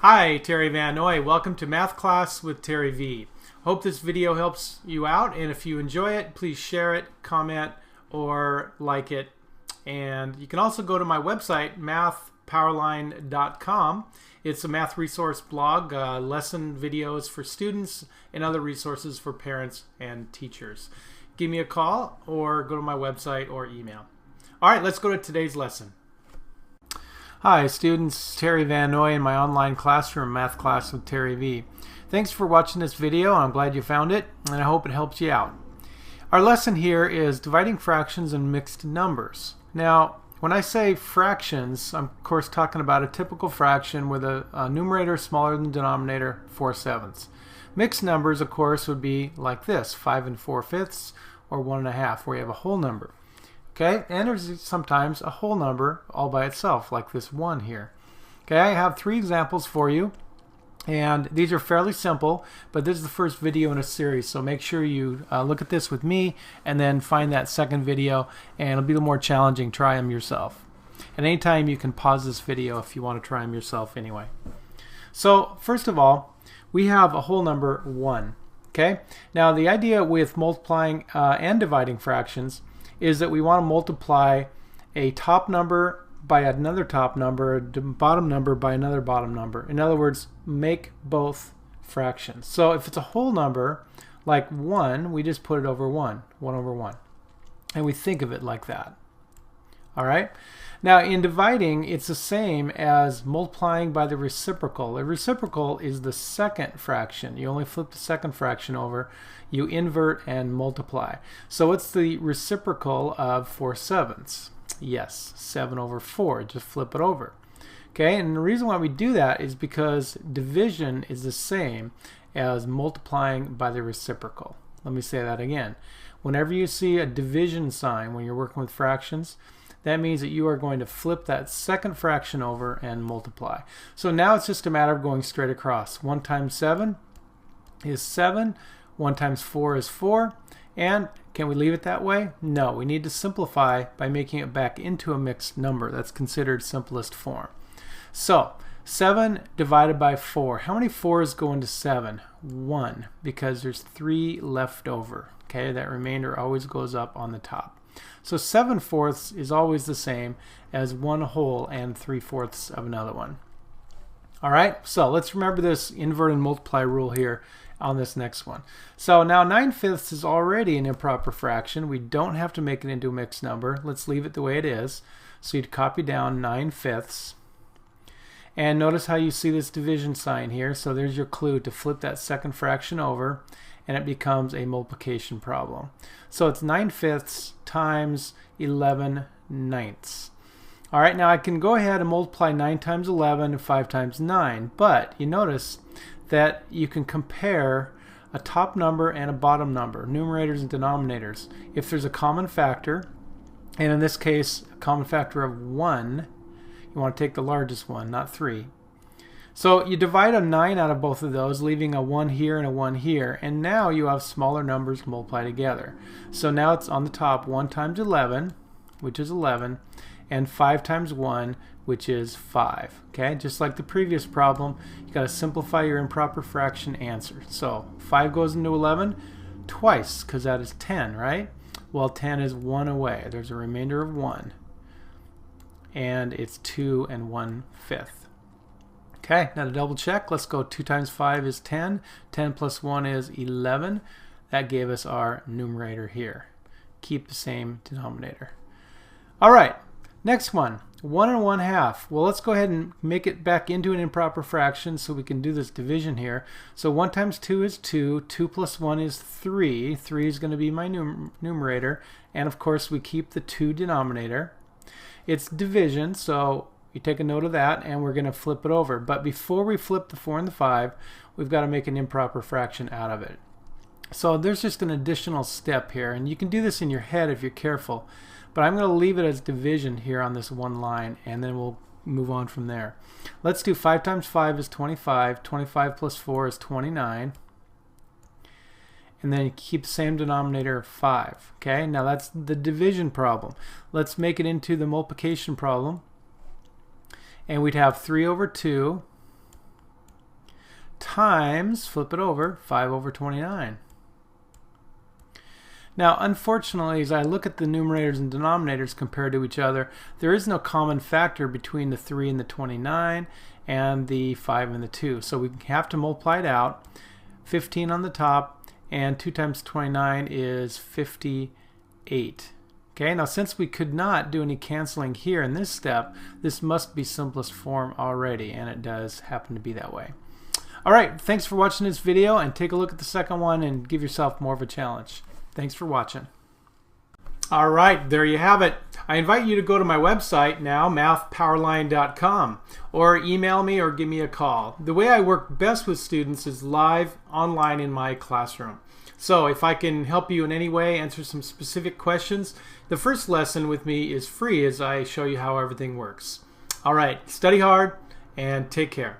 Hi, Terry VanNoy. Welcome to Math Class with Terry V. Hope this video helps you out, and if you enjoy it, please share it, comment, or like it. And you can also go to my website, MathPowerLine.com. It's a math resource blog, lesson videos for students, and other resources for parents and teachers. Give me a call or go to my website or email. All right, let's go to today's lesson. Hi students, Terry VanNoy in my online classroom, Math Class with Terry V. Thanks for watching this video. I'm glad you found it, and I hope it helps you out. Our lesson here is dividing fractions and mixed numbers. Now, when I say fractions, I'm of course talking about a typical fraction with a numerator smaller than the denominator, 4/7. Mixed numbers, of course, would be like this, 5 4/5 or 1 1/2, where you have a whole number. Okay, and there's sometimes a whole number all by itself, like this 1 here. Okay, I have 3 examples for you, and these are fairly simple, but this is the first video in a series, so make sure you look at this with me and then find that second video, and it'll be a little more challenging. Try them yourself. And anytime you can pause this video if you want to try them yourself anyway. So first of all, we have a whole number 1. Okay, now the idea with multiplying and dividing fractions is that we want to multiply a top number by another top number, a bottom number by another bottom number. In other words, make both fractions. So if it's a whole number, like 1, we just put it over 1 over 1. And we think of it like that. All right? Now in dividing, it's the same as multiplying by the reciprocal. The reciprocal is the second fraction. You only flip the second fraction over, you invert and multiply. So what's the reciprocal of 4/7? Yes, 7/4. Just flip it over. Okay, and the reason why we do that is because division is the same as multiplying by the reciprocal. Let me say that again. Whenever you see a division sign when you're working with fractions, that means that you are going to flip that second fraction over and multiply. So now it's just a matter of going straight across. 1 times 7 is 7. 1 times 4 is 4. And can we leave it that way? No, we need to simplify by making it back into a mixed number. That's considered simplest form. So 7 divided by 4. How many 4's go into 7? 1, because there's 3 left over. Okay, that remainder always goes up on the top. So 7/4 is always the same as 1 whole and 3/4 of another one. All right, so let's remember this invert and multiply rule here on this next one. So now 9/5 is already an improper fraction. We don't have to make it into a mixed number. Let's leave it the way it is. So you'd copy down 9/5. And notice how you see this division sign here. So there's your clue to flip that second fraction over, and it becomes a multiplication problem. So it's 9/5 times 11/9. All right, now I can go ahead and multiply 9 times 11 and 5 times 9, but you notice that you can compare a top number and a bottom number, numerators and denominators. If there's a common factor, and in this case a common factor of 1, you want to take the largest one, not 3. So you divide a 9 out of both of those, leaving a 1 here and a 1 here, and now you have smaller numbers multiply together. So now it's on the top 1 times 11, which is 11, and 5 times 1, which is 5. Okay, just like the previous problem, you got to simplify your improper fraction answer. So 5 goes into 11 twice, because that is 10, right? Well, 10 is 1 away. There's a remainder of 1, and it's 2 1/5. Okay, now to double check, let's go 2 times 5 is 10. 10 plus 1 is 11. That gave us our numerator here. Keep the same denominator. All right, next one, 1 1/2. Well, let's go ahead and make it back into an improper fraction so we can do this division here. So 1 times 2 is 2. 2 plus 1 is 3. 3 is going to be my numerator. And of course, we keep the 2 denominator. It's division, so you take a note of that, and we're going to flip it over. But before we flip the 4 and the 5, we've got to make an improper fraction out of it. So there's just an additional step here, and you can do this in your head if you're careful. But I'm going to leave it as division here on this one line, and then we'll move on from there. Let's do 5 times 5 is 25. 25 plus 4 is 29. And then you keep the same denominator of 5. Okay, now that's the division problem. Let's make it into the multiplication problem. And we'd have 3/2 times, flip it over, 5 over 29. Now, unfortunately, as I look at the numerators and denominators compared to each other, there is no common factor between the 3 and the 29 and the 5 and the 2. So we have to multiply it out. 15 on the top, and 2 times 29 is 58. Okay, now since we could not do any canceling here in this step, this must be simplest form already, and it does happen to be that way. All right, thanks for watching this video, and take a look at the second one and give yourself more of a challenge. Thanks for watching. All right, there you have it. I invite you to go to my website now, MathPowerLine.com, or email me or give me a call. The way I work best with students is live online in my classroom. So if I can help you in any way, answer some specific questions, the first lesson with me is free as I show you how everything works. All right, study hard and take care.